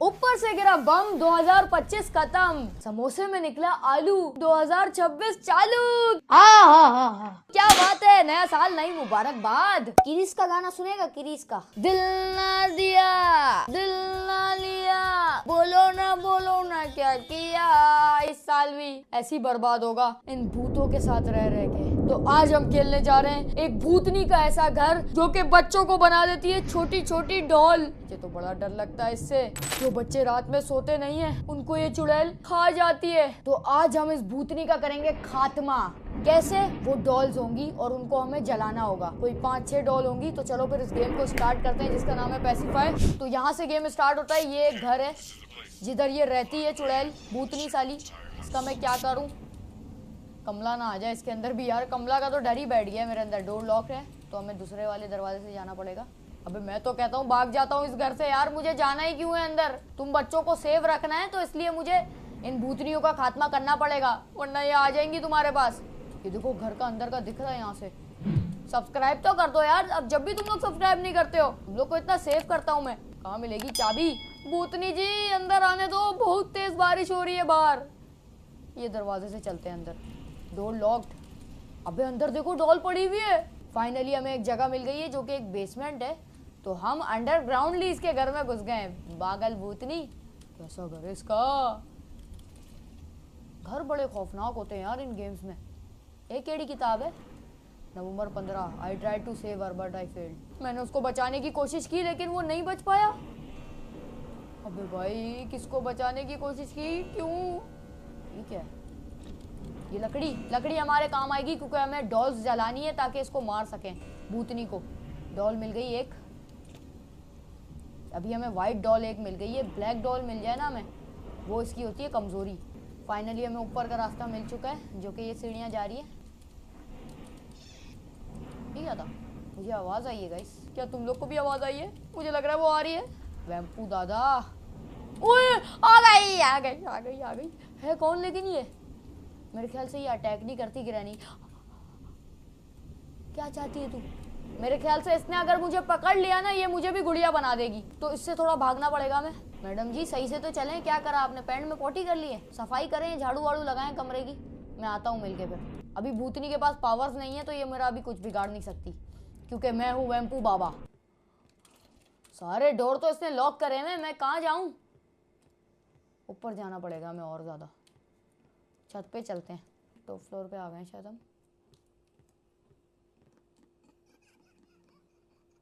ऊपर से गिरा बम, 2025 खत्म, समोसे में निकला आलू, 2026 चालू। क्या बात है, नया साल नई मुबारकबाद। किरीस का गाना सुनेगा? किरीस का दिल ना दिया दिल ना लिया, बोलो ना क्या किया, इस साल भी ऐसी बर्बाद होगा इन भूतों के साथ रह के। तो आज हम खेलने जा रहे हैं एक भूतनी का ऐसा घर जो कि बच्चों को बना देती है छोटी छोटी डॉल। मुझे तो बड़ा डर लगता है इससे। जो बच्चे रात में सोते नहीं हैं, उनको ये चुड़ैल खा जाती है। तो आज हम इस भूतनी का करेंगे खात्मा। कैसे? वो डॉल्स होंगी और उनको हमें जलाना होगा। कोई 5-6 डॉल होंगी। तो चलो फिर इस गेम को स्टार्ट करते हैं जिसका नाम है पैसिफाई। तो यहाँ से गेम स्टार्ट होता है। ये एक घर है जिधर ये रहती है चुड़ैल, भूतनी साली। इसका मैं क्या करूँ? कमला ना आ जाए इसके अंदर भी यार। कमला का तो डर ही बैठ गया मेरे अंदर। डोर लॉक है तो हमें दूसरे वाले दरवाजे से जाना पड़ेगा। अबे मैं तो कहता हूँ भाग जाता हूँ इस घर से यार। मुझे जाना ही क्यों है अंदर? तुम बच्चों को सेव रखना है तो इसलिए मुझे इन भूतनियों का खात्मा करना पड़ेगा, वरना ये आ जाएंगी तुम्हारे पास। ये देखो घर का अंदर का दिख रहा है यहाँ से। सब्सक्राइब तो कर दो यार। अब जब भी तुम लोग सब्सक्राइब नहीं करते हो, तुम लोग को इतना सेव करता हूँ मैं। कहाँ मिलेगी चाबी? भूतनी जी अंदर आने दो, बहुत तेज बारिश हो रही है बाहर। ये दरवाजे से चलते हैं अंदर। Door locked. अबे अंदर देखो डॉल पड़ी हुई है। फाइनली हमें एक जगह मिल गई है जो कि एक बेसमेंट है। तो हम अंडरग्राउंडली इसके घर में घुस गए। पागल भूतनी, कैसा घर है इसका? घर बड़े खौफनाक होते हैं यार इन गेम्स में। एक केड़ी किताब है? November 15। I try to save her but I failed. मैंने उसको बचाने की कोशिश की लेकिन वो नहीं बच पाया। अबे भाई किसको बचाने की कोशिश की? क्यों? ठीक है, ये लकड़ी हमारे काम आएगी क्योंकि हमें डॉल्स जलानी है ताकि इसको मार सकें भूतनी को। डॉल मिल गई एक। अभी हमें वाइट डॉल एक मिल गई है। ब्लैक डॉल मिल जाए ना हमें, वो इसकी होती है कमजोरी। फाइनली हमें ऊपर का रास्ता मिल चुका है जो कि ये सीढ़ियाँ जा रही है। ठीक है था। मुझे आवाज़ आई है गाइस। क्या तुम लोग को भी आवाज़ आई है? मुझे लग रहा है वो आ रही है। वैम्पू दादा, ओए आ गई है कौन? लेकिन ये मेरे ख्याल से ये अटैक नहीं करती गिरानी। क्या चाहती है तू? मेरे ख्याल से इसने अगर मुझे पकड़ लिया ना, ये मुझे भी गुड़िया बना देगी। तो इससे थोड़ा भागना पड़ेगा हमें। मैडम जी सही से तो चलें। क्या करा आपने? पैंट में पोटी कर ली है? सफाई करें, झाड़ू वाड़ू लगाएं कमरे की। मैं आता हूँ मिलके फिर। अभी भूतनी के पास पावर्स नहीं है तो ये मेरा अभी कुछ बिगाड़ नहीं सकती क्योंकि मैं हूँ वैम्पू बाबा। सारे डोर तो इसने लॉक करे हैं। मैं कहाँ जाऊँ? ऊपर जाना पड़ेगा हमें और ज्यादा। छत पे चलते हैं। टॉप फ्लोर पे आ गए शायद हम।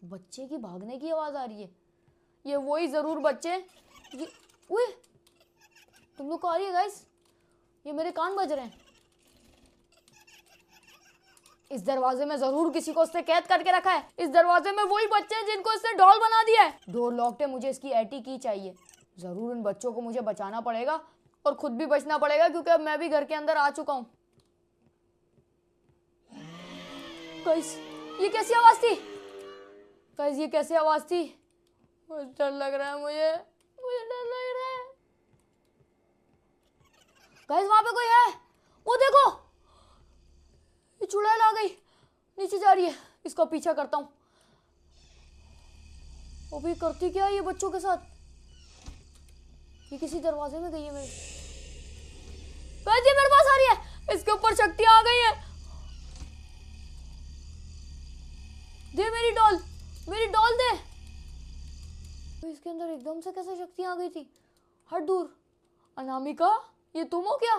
बच्चे की भागने की आवाज आ रही है। ये वही जरूर बच्चे। ये ओए, तुम लोग को आ रही है गाइस? ये मेरे कान बज रहे हैं। इस दरवाजे में जरूर किसी को उसने कैद करके रखा है। इस दरवाजे में वही बच्चे हैं जिनको इसने डॉल बना दिया है। डोर लॉक्ड है। मुझे इसकी एटी की चाहिए। जरूर इन बच्चों को मुझे बचाना पड़ेगा और खुद भी बचना पड़ेगा क्योंकि अब मैं भी घर के अंदर आ चुका हूं। गाइस ये कैसी आवाज थी? गाइस ये कैसी आवाज थी? डर लग रहा है मुझे डर लग रहा है। गाइस वहां पे कोई है। वो देखो, ये चुड़ैल आ गई, नीचे जा रही है। इसका पीछा करता हूं। वो भी करती क्या है ये बच्चों के साथ? ये किसी दरवाजे में गई है मेरे। ये मेरे पास आ रही है। इसके ऊपर शक्तियां आ गई हैं। दे मेरी डॉल दे। तो इसके अंदर एकदम से कैसे शक्तियां आ गई थी? हट दूर। अनामिका ये तुम हो क्या?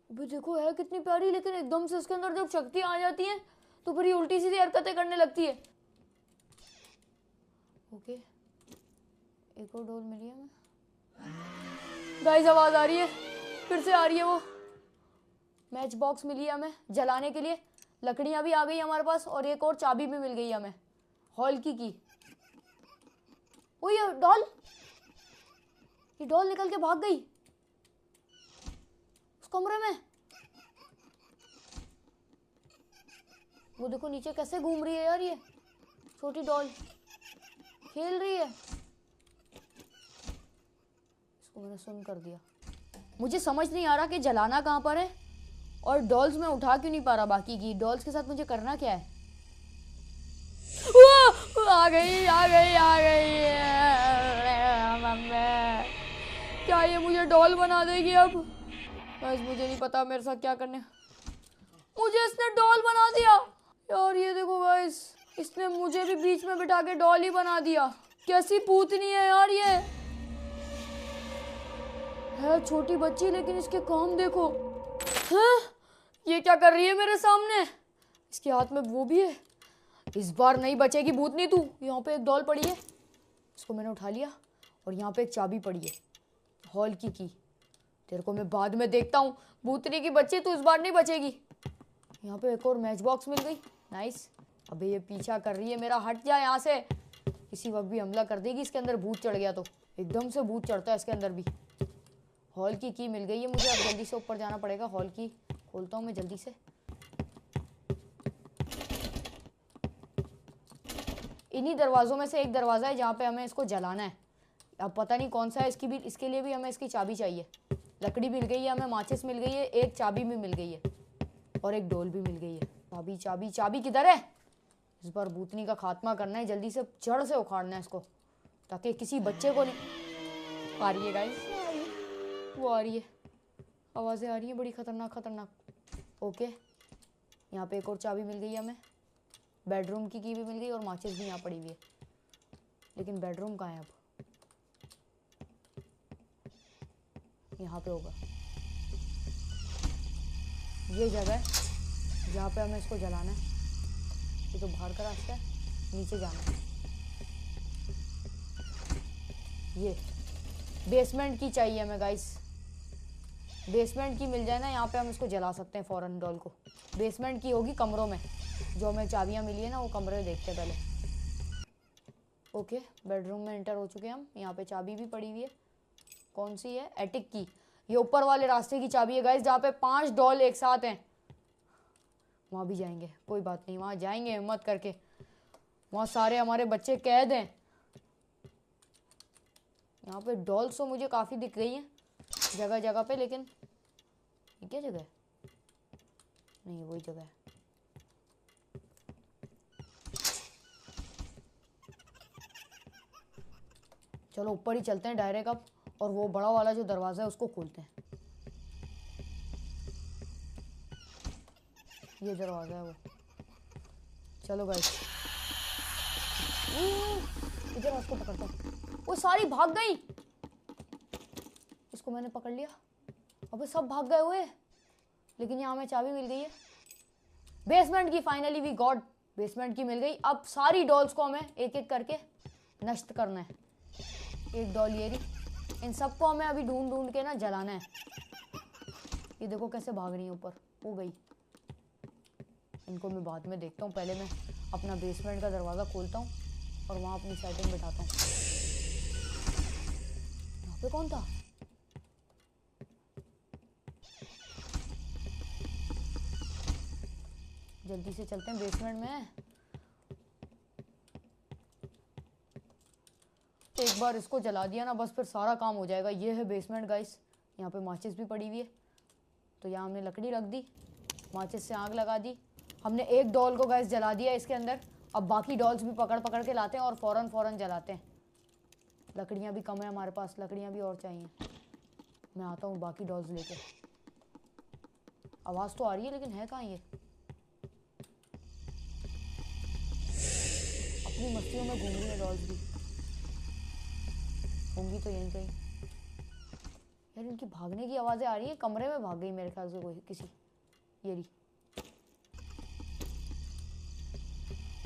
अभी देखो है कितनी प्यारी, लेकिन एकदम से इसके अंदर जब शक्तियां आ जाती हैं तो फिर ये उल्टी सीधी हरकतें करने लगती है। ओके, एक और डॉल मिली है हमें। गाइस आवाज आ रही है, फिर से आ रही है। वो मैच बॉक्स मिली है हमें जलाने के लिए। लकड़ियां भी आ गई हमारे पास और एक और चाबी भी मिल गई हमें, हॉल की। ओ ये डॉल निकल के भाग गई उस कमरे में। वो देखो नीचे कैसे घूम रही है यार। ये छोटी डॉल खेल रही है। इसको मैंने सुन कर दिया। मुझे समझ नहीं आ रहा कि जलाना कहाँ पर है और डॉल्स में उठा क्यों नहीं पा रहा। बाकी की डॉल्स के साथ मुझे करना क्या है? आ गई क्या ये मुझे डॉल बना देगी अब? बस मुझे नहीं पता मेरे साथ क्या करने। मुझे इसने डॉल बना दिया यार। ये देखो गाइस, इसने मुझे भी बीच में बिठा के डॉल ही बना दिया। कैसी पूतनी है यार ये। है छोटी बच्ची लेकिन इसके काम देखो। हाँ? ये क्या कर रही है मेरे सामने? इसके हाथ में वो भी है। इस बार नहीं बचेगी भूतनी तू। यहाँ पे एक डॉल पड़ी है, इसको मैंने उठा लिया। और यहाँ पे एक चाबी पड़ी है, हॉल की तेरे को मैं बाद में देखता हूँ। भूतनी की बच्ची तू इस बार नहीं बचेगी। यहाँ पे एक और मैच बॉक्स मिल गई, नाइस। अबे ये पीछा कर रही है मेरा, हट जा यहाँ से। किसी वक्त भी हमला कर देगी। इसके अंदर भूत चढ़ गया तो एकदम से भूत चढ़ता है इसके अंदर भी। हॉल की मिल गई है मुझे। अब जल्दी से ऊपर जाना पड़ेगा। हॉल की खोलता हूँ मैं जल्दी से। इन्हीं दरवाजों में से एक दरवाजा है जहाँ पे हमें इसको जलाना है। अब पता नहीं कौन सा है। इसके लिए भी हमें इसकी चाबी चाहिए। लकड़ी मिल गई है हमें, माचिस मिल गई है, एक चाबी भी मिल गई है और एक डोल भी मिल गई है। चाबी चाबी चाबी किधर है? इस बार भूतनी का खात्मा करना है, जल्दी से जड़ से उखाड़ना है इसको, ताकि किसी बच्चे को नहीं। आ रही है गाइस, वो आ रही है, आवाज़ें आ रही हैं बड़ी खतरनाक खतरनाक। ओके, यहाँ पे एक और चाबी मिल गई है हमें। बेडरूम की भी मिल गई और माचिस भी यहाँ पड़ी हुई है। लेकिन बेडरूम कहाँ है? अब यहाँ पे होगा। ये जगह है जहाँ पे हमें इसको जलाना है। ये तो बाहर का रास्ता है, नीचे जाना है। ये बेसमेंट की चाहिए हमें गाइस। बेसमेंट की मिल जाए ना यहाँ पे, हम इसको जला सकते हैं फौरन डॉल को। बेसमेंट की होगी कमरों में। जो हमें चाबियाँ मिली है ना, वो कमरे देखते हैं पहले। ओके, बेडरूम में एंटर हो चुके हैं हम। यहाँ पे चाबी भी पड़ी हुई है। कौन सी है? एटिक की। ये ऊपर वाले रास्ते की चाबी है गाइस, जहाँ पे 5 डॉल एक साथ हैं। वहाँ भी जाएंगे, कोई बात नहीं, वहाँ जाएंगे हिम्मत करके। वहाँ सारे हमारे बच्चे कैद हैं। यहाँ पे डॉल्स तो मुझे काफ़ी दिख गई हैं जगह जगह पे, लेकिन ये क्या जगह है? नहीं, वही जगह है। चलो ऊपर ही चलते हैं डायरेक्ट अब, और वो बड़ा वाला जो दरवाज़ा है उसको खोलते हैं। ये दरवाज़ा है वो। चलो गाइस, इधर उसको पकड़ता हूँ। वो सारी भाग गई। इसको मैंने पकड़ लिया। अबे सब भाग गए हुए, लेकिन यहाँ हमें चाबी मिल गई है बेसमेंट की। फाइनली वी गॉट, बेसमेंट की मिल गई। अब सारी डॉल्स को हमें एक एक करके नष्ट करना है। एक डॉल ये रही, इन सबको हमें अभी ढूंढ ढूंढ के ना जलाना है। ये देखो कैसे भाग रही है ऊपर। हो गई, इनको मैं बाद में देखता हूँ। पहले मैं अपना बेसमेंट का दरवाज़ा खोलता हूँ और वहाँ अपनी सेटिंग बिठाता हूँ। यहाँ पे कौन था? जल्दी से चलते हैं बेसमेंट में। एक बार इसको जला दिया ना, बस फिर सारा काम हो जाएगा। ये है बेसमेंट गाइस। यहाँ पे माचिस भी पड़ी हुई है, तो यहाँ हमने लकड़ी रख दी, माचिस से आग लगा दी। हमने एक डॉल को गैस जला दिया इसके अंदर। अब बाकी डॉल्स भी पकड़ पकड़ के लाते हैं और फौरन जलाते हैं। लकड़ियाँ भी कम है हमारे पास, लकड़ियाँ भी और चाहिए। मैं आता हूँ बाकी डॉल्स लेके। आवाज़ तो आ रही है, लेकिन है कहाँ ये? अपनी मस्तियों में घूम रही है डॉल्स भी। होंगी तो यहीं कहीं। यार इनकी भागने की आवाज़ें आ रही है। कमरे में भाग गई मेरे ख्याल से कोई किसी। ये रही,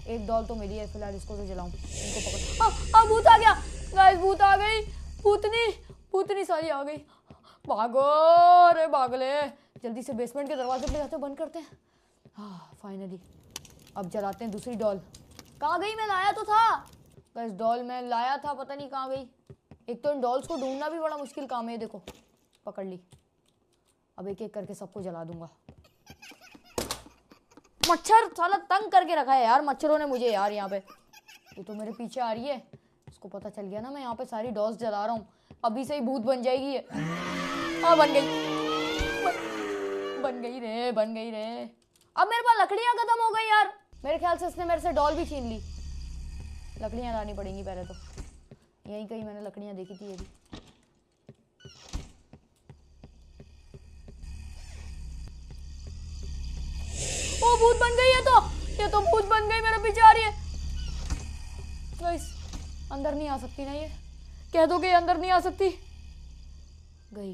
एक डॉल तो मिली है फिलहाल। इसको तो जलाऊं, इनको पकड़। भूत आ गया गाइस, भूत आ गई। भूतनी सारी आ गई। भागो रे भागले। जल्दी से बेसमेंट के दरवाजे पे जाते बंद करते हैं। हाँ फाइनली, अब जलाते हैं दूसरी डॉल। कहाँ गई? मैं लाया तो था गाइस, डॉल मैं लाया था, पता नहीं कहाँ गई। एक तो इन डॉल्स को ढूंढना भी बड़ा मुश्किल काम है। देखो पकड़ ली। अब एक एक करके सबको जला दूंगा। मच्छर साला तंग करके रखा है यार मच्छरों ने मुझे यार। यहाँ पे ये तो मेरे पीछे आ रही है। इसको पता चल गया ना मैं यहाँ पे सारी डॉल्स जला रहा हूँ, अभी से ही भूत बन जाएगी। हाँ बन गई रे। अब मेरे पास लकड़ियाँ खत्म हो गई यार। मेरे ख्याल से इसने मेरे से डॉल भी छीन ली। लकड़ियाँ लानी पड़ेंगी पहले तो। यहीं कहीं मैंने लकड़ियाँ देखी थी। ये भी भूत बन गई है, ये तो भूत बन गई, मेरे पीछे आ रही है। गाइस अंदर नहीं आ सकती ना, ये कह दो कि अंदर नहीं आ सकती। गई।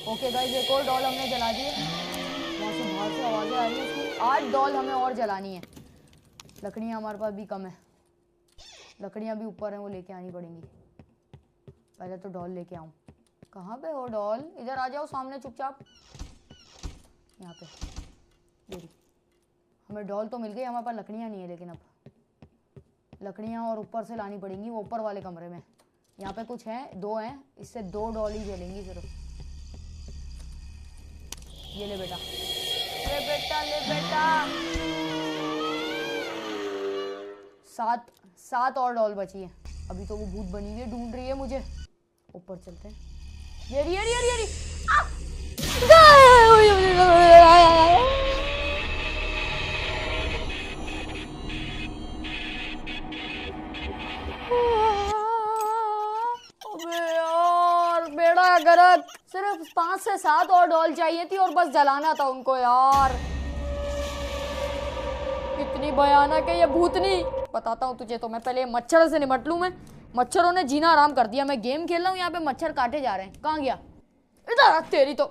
ओके गाइस, एक और डॉल हमने जला दी है। वहाँ से बाहर से आवाजें आ रही है उसकी। 8 डॉल हमें और जलानी है। लकड़ियाँ हमारे पास भी कम है, लकड़ियाँ भी ऊपर हैं, वो लेके आनी पड़ेंगी। पहले तो डॉल लेके आऊँ। कहाँ पे हो डॉल? इधर आ जाओ सामने चुपचाप। यहाँ पे ये हमें डॉल तो मिल गई, हमारे पास लकड़ियाँ नहीं है, लेकिन अब लकड़ियाँ और ऊपर से लानी पड़ेंगी, वो ऊपर वाले कमरे में। यहाँ पे कुछ है, 2 हैं, इससे 2 डॉल ही जलेंगी सिर्फ। ये ले बेटा, ले बेटा, ले बेटा। 7 और डॉल बची है। अभी तो वो भूत बनी हुई है, ढूंढ रही है मुझे। ऊपर चलते हैं। ये यार बेड़ा गर्क। सिर्फ 5 से 7 और डॉल चाहिए थी और बस जलाना था उनको यार। कितनी भयानक है ये भूतनी। बताता हूँ तुझे तो, मैं पहले मच्छर से निपट लूं। मैं मच्छरों ने जीना आराम कर दिया। मैं गेम खेल रहा हूँ, यहाँ पे मच्छर काटे जा रहे हैं। कहाँ गया? इधर तेरी तो।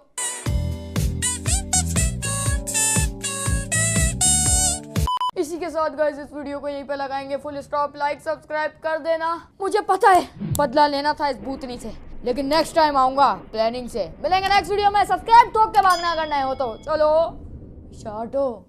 इसी के साथ गाइस इस वीडियो को यहीं पे लगाएंगे फुल स्टॉप। लाइक सब्सक्राइब कर देना। मुझे पता है बदला लेना था इस भूतनी से, लेकिन नेक्स्ट टाइम आऊंगा प्लानिंग से। मिलेंगे नेक्स्ट वीडियो में। सब्सक्राइब ठोक के भागना अगर नए हो तो। चलो शाटो।